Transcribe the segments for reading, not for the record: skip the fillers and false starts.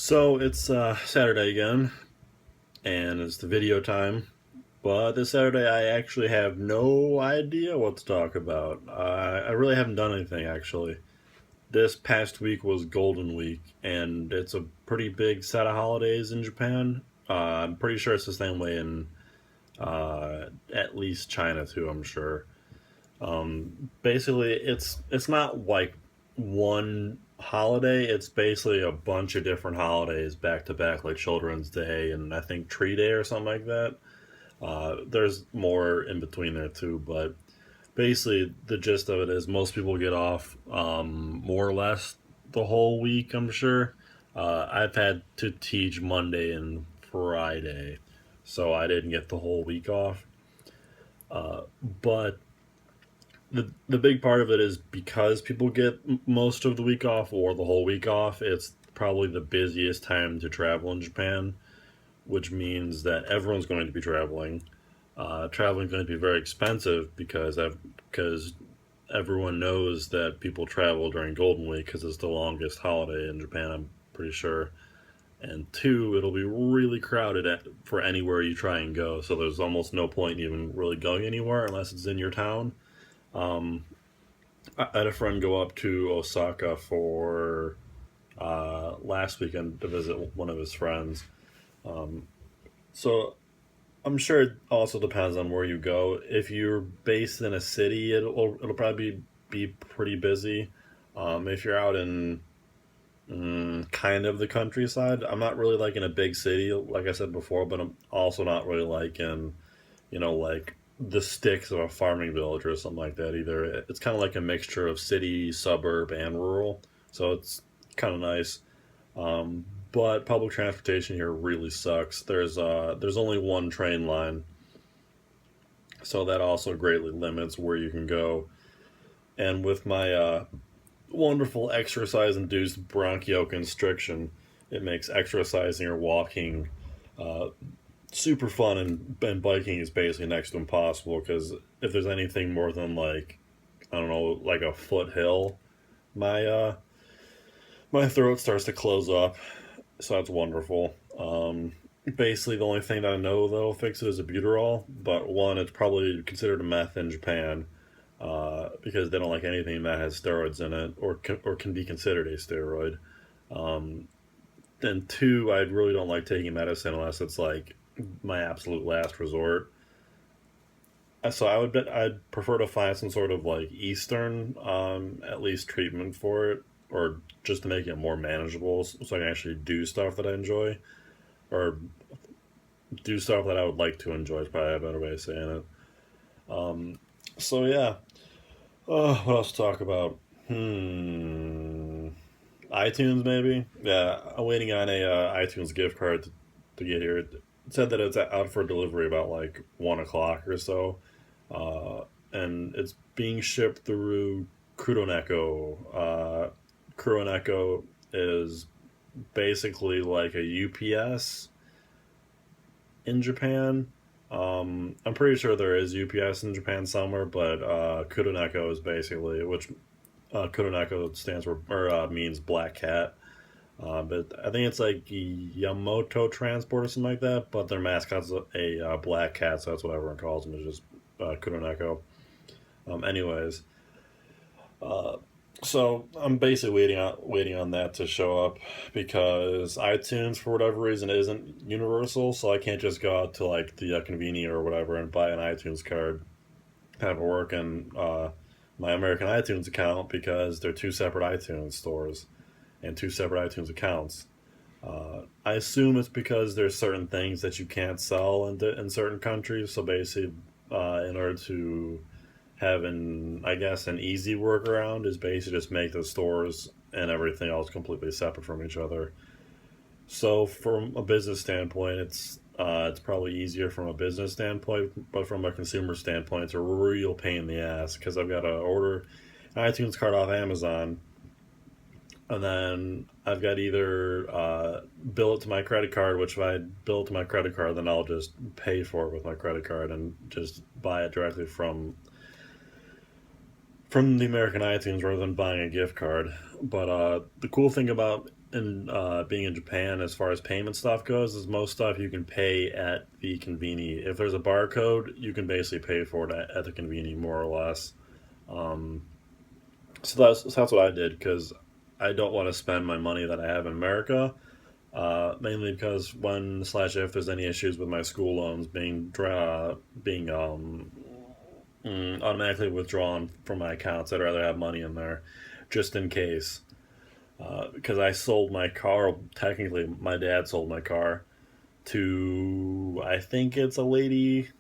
So it's Saturday again, and it's the video time. But this Saturday, I actually have no idea what to talk about. I really haven't done anything actually. This past week was Golden Week, and it's a pretty big set of holidays in Japan. I'm pretty sure it's the same way in at least China too. I'm sure. Basically, it's not like one holiday. It's basically a bunch of different holidays back to back, like Children's Day and I think Tree Day or something like that. There's more in between there too, but basically the gist of it is most people get off more or less the whole week. I'm sure. I've had to teach Monday and Friday, so I didn't get the whole week off. But the big part of it is because people get most of the week off or the whole week off. It's probably the busiest time to travel in Japan, which means that everyone's going to be traveling. Traveling is going to be very expensive because everyone knows that people travel during Golden Week because it's the longest holiday in Japan. I'm pretty sure. And two, it'll be really crowded for anywhere you try and go. So there's almost no point in even really going anywhere unless it's in your town. Um, I had a friend go up to Osaka for last weekend to visit one of his friends. Um, so I'm sure it also depends on where you go. If you're based in a city, it'll probably be pretty busy. If you're out in kind of the countryside, I'm not really like in a big city, like I said before, but I'm also not really like in like the sticks of a farming village or something like that either. It's kind of like a mixture of city, suburb, and rural. So it's kind of nice. But public transportation here really sucks. There's only one train line, so that also greatly limits where you can go. And with my wonderful exercise-induced bronchoconstriction, it makes exercising or walking uh, super fun, and biking is basically next to impossible because if there's anything more than like I don't know like a foothill, my my throat starts to close up. So that's wonderful. Basically, the only thing that I know that'll fix it is albuterol, but one, it's probably considered a meth in Japan because they don't like anything that has steroids in it or can be considered a steroid. Um, and two, I really don't like taking medicine unless it's like my absolute last resort. So I would bet I'd prefer to find some sort of like Eastern, at least treatment for it, or just to make it more manageable, so I can actually do stuff that I enjoy, or do stuff that I would like to enjoy. Is probably a better way of saying it. Um, so yeah, what else to talk about? iTunes maybe. Yeah, I'm waiting on a iTunes gift card to get here. It said that it's out for delivery about like 1 o'clock or so, uh, and it's being shipped through Kuroneko. Kuroneko is basically like a UPS in Japan. I'm pretty sure there is UPS in Japan somewhere, but Kuroneko is basically which Kuroneko stands for or means black cat. But I think it's like Yamato Transport or something like that. But their mascot's a black cat, so that's what everyone calls them. It's just Kuroneko. Anyways, uh, so I'm basically waiting on that to show up because iTunes for whatever reason isn't universal, so I can't just go out to like the convenience or whatever and buy an iTunes card, have it work in my American iTunes account because they're two separate iTunes stores and two separate iTunes accounts. I assume it's because there's certain things that you can't sell in certain countries. So basically, in order to have I guess, an easy workaround is basically just make the stores and everything else completely separate from each other. So from a business standpoint, it's probably easier from a business standpoint, but from a consumer standpoint, it's a real pain in the ass because I've got to order an iTunes card off Amazon, and then I've got either bill it to my credit card, which if I bill it to my credit card, then I'll just pay for it with my credit card and just buy it directly from the American iTunes rather than buying a gift card. But the cool thing about and being in Japan, as far as payment stuff goes, is most stuff you can pay at the conveni. If there's a barcode, you can basically pay for it at the conveni, more or less. Um, so that's what I did because I don't want to spend my money that I have in America. Mainly because when slash if there's any issues with my school loans being automatically withdrawn from my accounts, I'd rather have money in there, just in case. Because I sold my car. Technically, my dad sold my car to, I think it's a lady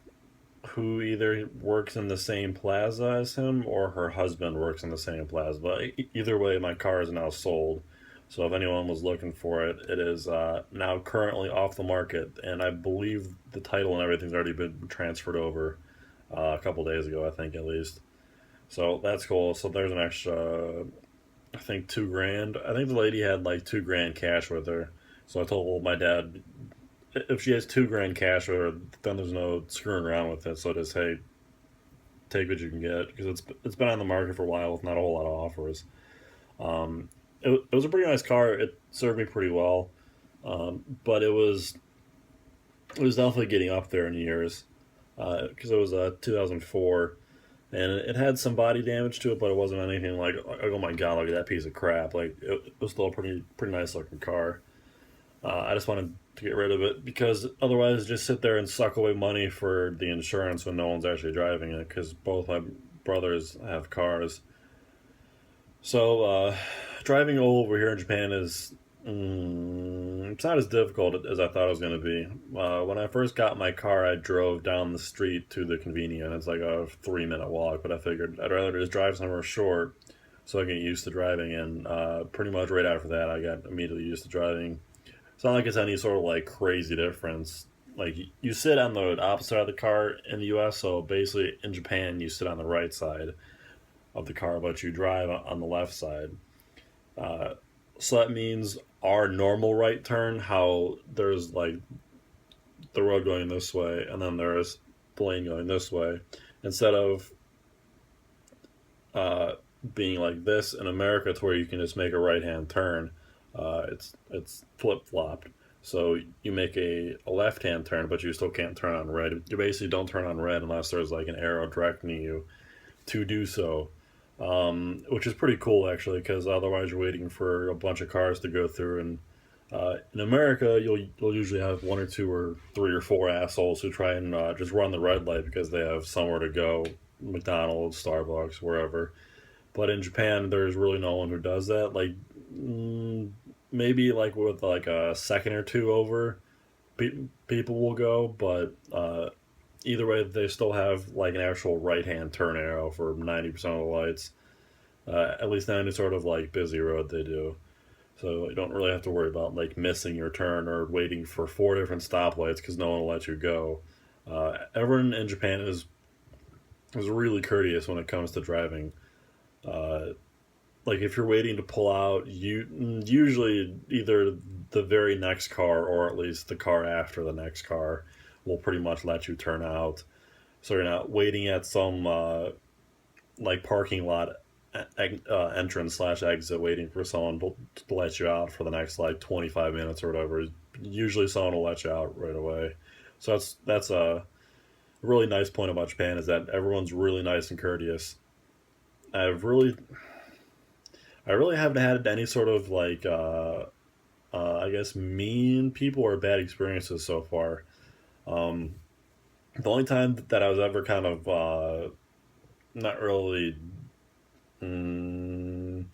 who either works in the same plaza as him or her husband works in the same plaza. But either way, my car is now sold. So if anyone was looking for it, it is now currently off the market, and I believe the title and everything's already been transferred over a couple days ago, I think at least. So that's cool. So there's an extra, I think 2 grand. I think the lady had like 2 grand cash with her. So I told my dad, if she has 2 grand cash with her, then there's no screwing around with it. So just hey, take what you can get because it's been on the market for a while with not a whole lot of offers. It was a pretty nice car. It served me pretty well, but it was definitely getting up there in years because it was a 2004 and it had some body damage to it, but it wasn't anything like oh my god, look at that piece of crap. Like it was still a pretty nice looking car. I just wanted to get rid of it because otherwise, just sit there and suck away money for the insurance when no one's actually driving it. Because both my brothers have cars, so driving over here in Japan is it's not as difficult as I thought it was going to be. When I first got my car, I drove down the street to the convenience. It's like a 3 minute walk, but I figured I'd rather just drive somewhere short so I can get used to driving. And pretty much right after that, I got immediately used to driving. It's not like it's any sort of like crazy difference. Like you sit on the opposite side of the car in the U.S., so basically in Japan you sit on the right side of the car, but you drive on the left side. Uh, so that means our normal right turn, how there's like the road going this way, and then there's the lane going this way, instead of uh, being like this in America, to where you can just make a right hand turn. It's flip flopped. So you make a left hand turn, but you still can't turn on red. You basically don't turn on red unless there's like an arrow directing you to do so, which is pretty cool actually, because otherwise you're waiting for a bunch of cars to go through. And in America, you'll usually have one or two or three or four assholes who try and just run the red light because they have somewhere to go, McDonald's, Starbucks, wherever. But in Japan, there's really no one who does that. Like mm, maybe like with like a second or two over, people will go, but either way, they still have like an actual right hand turn arrow for 90% of the lights. At least on any sort of like busy road they do. So you don't really have to worry about like missing your turn or waiting for 4 different stoplights because no one will let you go. Everyone in Japan is really courteous when it comes to driving. Uh, like if you're waiting to pull out, you usually either the very next car or at least the car after the next car will pretty much let you turn out. So you're not waiting at some like parking lot entrance slash exit waiting for someone to let you out for the next like 25 minutes or whatever. Usually someone will let you out right away. So that's a really nice point about Japan is that everyone's really nice and courteous. I've really I really haven't had any sort of like I guess mean people or bad experiences so far. Um, the only time that I was ever kind of not really mm,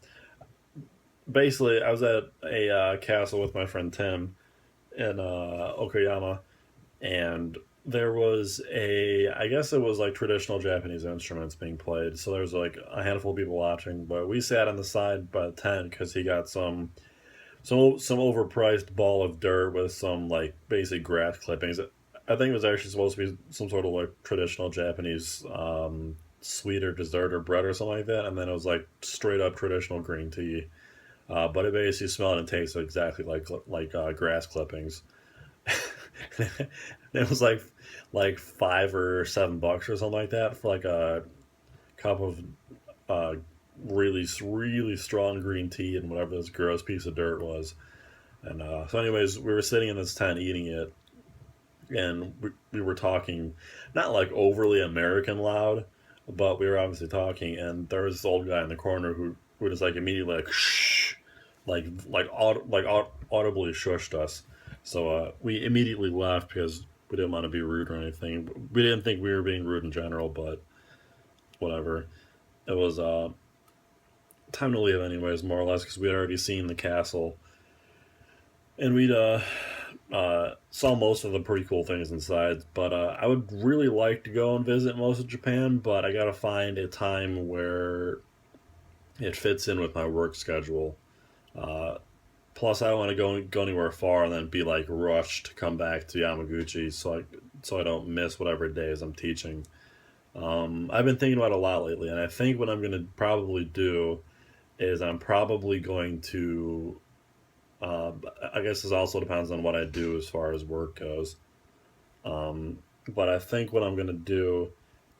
basically I was at a castle with my friend Tim in Okayama, and there was a I guess it was like traditional Japanese instruments being played. So there was like a handful of people watching, but we sat on the side by the tent because he got some overpriced ball of dirt with some like basic grass clippings. I think it was actually supposed to be some sort of like traditional Japanese sweet or dessert or bread or something like that, and then it was like straight up traditional green tea. But it basically smelled and tasted exactly like grass clippings. It was like $5 or $7 or something like that for like a cup of uh, really strong green tea and whatever this gross piece of dirt was. And so, anyways, we were sitting in this tent eating it, and we were talking, not like overly American loud, but we were obviously talking. And there was this old guy in the corner who just like immediately like shh, audibly shushed us. So we immediately left because we didn't want to be rude or anything. We didn't think we were being rude in general, but whatever. It was time to leave anyways, more or less, because we had already seen the castle, and we'd saw most of the pretty cool things inside. But I would really like to go and visit most of Japan, but I gotta find a time where it fits in with my work schedule. Uh, Plus, I don't want to go anywhere far and then be like rushed to come back to Yamaguchi, so I don't miss whatever days I'm teaching. I've been thinking about it a lot lately, and I think what I'm gonna probably do is I'm probably going to. I guess this also depends on what I do as far as work goes. Um, but I think what I'm gonna do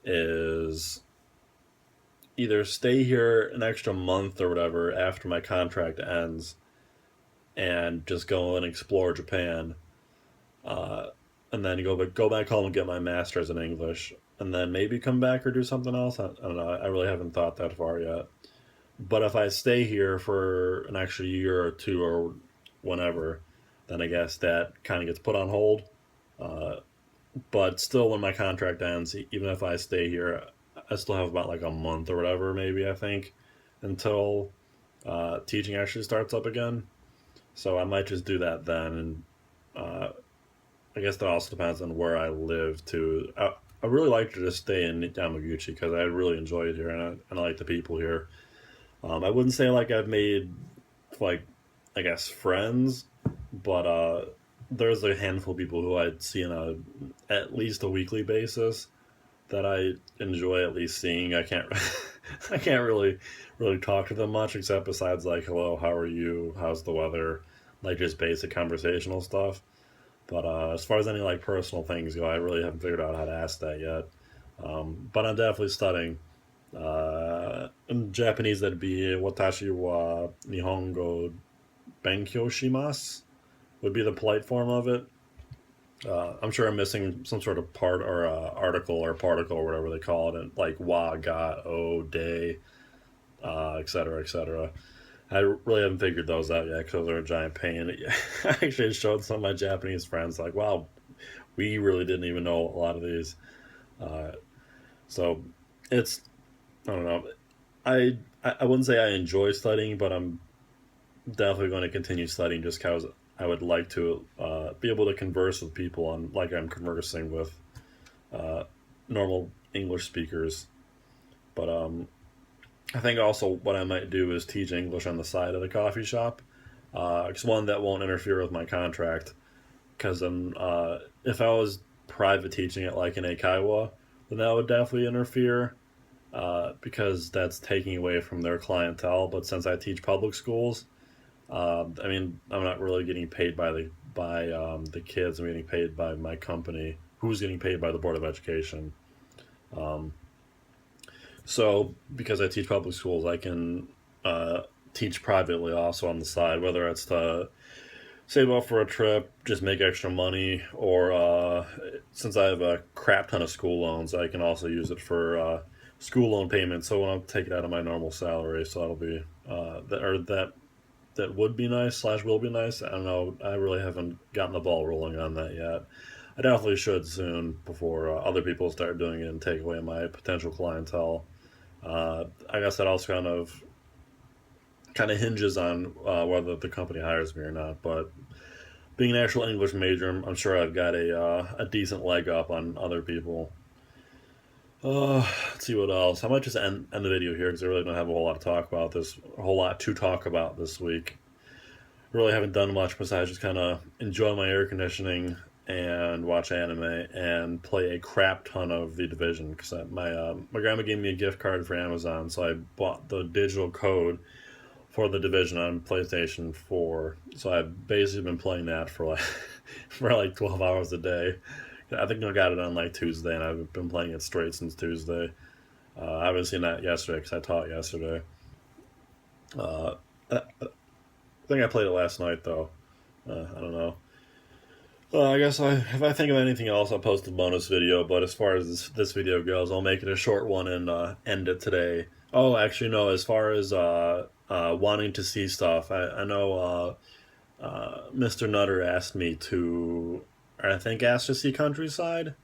is either stay here an extra month or whatever after my contract ends, and just go and explore Japan, uh, and then go back home and get my master's in English, and then maybe come back or do something else. I don't know. I really haven't thought that far yet. But if I stay here for an extra year or two or whenever, then I guess that kind of gets put on hold. Uh, but still, when my contract ends, even if I stay here, I still have about like a month or whatever, maybe I think, until teaching actually starts up again. So I might just do that then, and uh, I guess that also depends on where I live too. I really like to just stay in Yamaguchi because I really enjoy it here, and I like the people here. I wouldn't say like I've made like I guess friends, but there's a handful of people who I'd see on a at least a weekly basis that I enjoy at least seeing. I can't I can't really talk to them much except besides like hello, how are you, how's the weather, like just basic conversational stuff. But as far as any like personal things go, I really haven't figured out how to ask that yet. But I'm definitely studying. In Japanese, that'd be watashi wa nihongo benkyou shimasu would be the polite form of it. I'm sure I'm missing some sort of part or article or particle or whatever they call it, and like wa, ga, o, de, etc., etc. I really haven't figured those out yet because they're a giant pain. I actually showed some of my Japanese friends, like, wow, we really didn't even know a lot of these. Uh, so it's, I don't know. I wouldn't say I enjoy studying, but I'm definitely going to continue studying just because I would like to be able to converse with people on like I'm conversing with uh, normal English speakers. But I think also what I might do is teach English on the side of the coffee shop. It's one that won't interfere with my contract. Because if I was private teaching it like in Eikaiwa, then that would definitely interfere because that's taking away from their clientele. But since I teach public schools, I mean, I'm not really getting paid by the kids. I'm getting paid by my company, who's getting paid by the Board of Education. Um, so because I teach public schools, I can teach privately also on the side, whether it's to save up for a trip, just make extra money, or since I have a crap ton of school loans, I can also use it for school loan payments. So when I'll take it out of my normal salary, so that'll be that would be nice slash will be nice. I don't know. I really haven't gotten the ball rolling on that yet. I definitely should soon before other people start doing it and take away my potential clientele. I guess that also kind of hinges on whether the company hires me or not. But being an actual English major, I'm sure I've got a decent leg up on other people. Let's see what else. I might just end the video here because I really don't have a whole lot to talk about a whole lot to talk about this week. Really haven't done much besides just kind of enjoy my air conditioning and watch anime and play a crap ton of The Division because my grandma gave me a gift card for Amazon, so I bought the digital code for The Division on PlayStation 4. So I've basically been playing that for like for like 12 hours a day. I think I got it on like Tuesday, and I've been playing it straight since Tuesday. I haven't seen that yesterday because I taught yesterday. Uh, I think I played it last night though. I don't know. I guess if I think of anything else, I'll post a bonus video. But as far as this video goes, I'll make it a short one and end it today. Oh, actually, no. As far as wanting to see stuff, I know Mr. Nutter asked me to, I think, asked to see Countryside.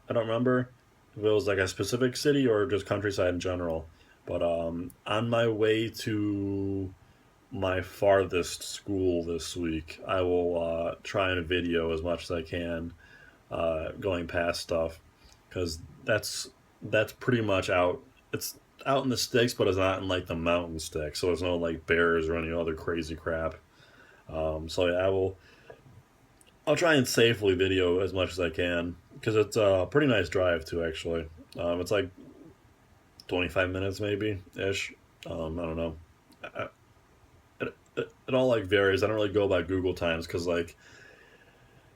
I don't remember if it was like a specific city or just Countryside in general. But on my way to my farthest school this week, I will try and video as much as I can going past stuff because that's pretty much out. It's out in the sticks, but it's not in like the mountain sticks, so there's no like bears or any other crazy crap. So yeah, I'll try and safely video as much as I can because it's a pretty nice drive too. Actually, it's like 25 minutes maybe ish. I don't know. I, it all like varies. I don't really go by Google times because like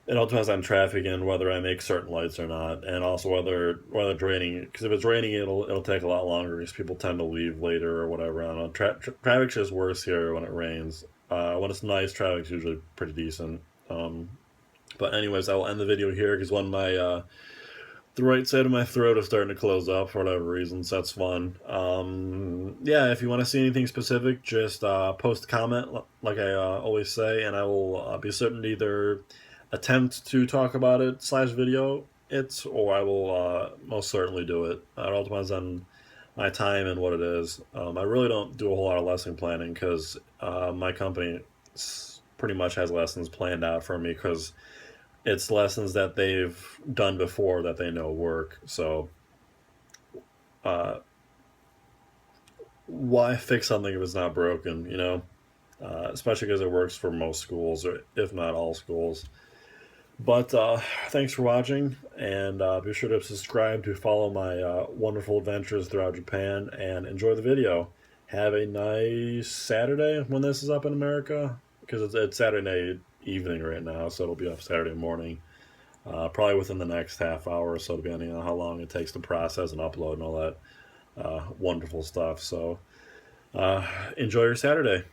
it all depends on traffic and whether I make certain lights or not, and also whether it's raining. Because if it's raining, it'll take a lot longer because people tend to leave later or whatever. I don't know. Traffic's just worse here when it rains. When it's nice, traffic's usually pretty decent. But anyways, I will end the video here because when my the right side of my throat is starting to close up for whatever reasons. That's fun. Yeah, if you want to see anything specific, just post a comment, like I always say, and I will be certain to either attempt to talk about it slash video it, or I will most certainly do it. It all depends on my time and what it is. I really don't do a whole lot of lesson planning because my company pretty much has lessons planned out for me because it's lessons that they've done before that they know work. So uh, why fix something if it's not broken? You know, especially because it works for most schools, or if not all schools. But thanks for watching, and be sure to subscribe to follow my wonderful adventures throughout Japan, and enjoy the video. Have a nice Saturday when this is up in America, because it's Saturday evening right now, so it'll be up Saturday morning. Probably within the next half hour or so, depending on how long it takes to process and upload and all that wonderful stuff. So enjoy your Saturday.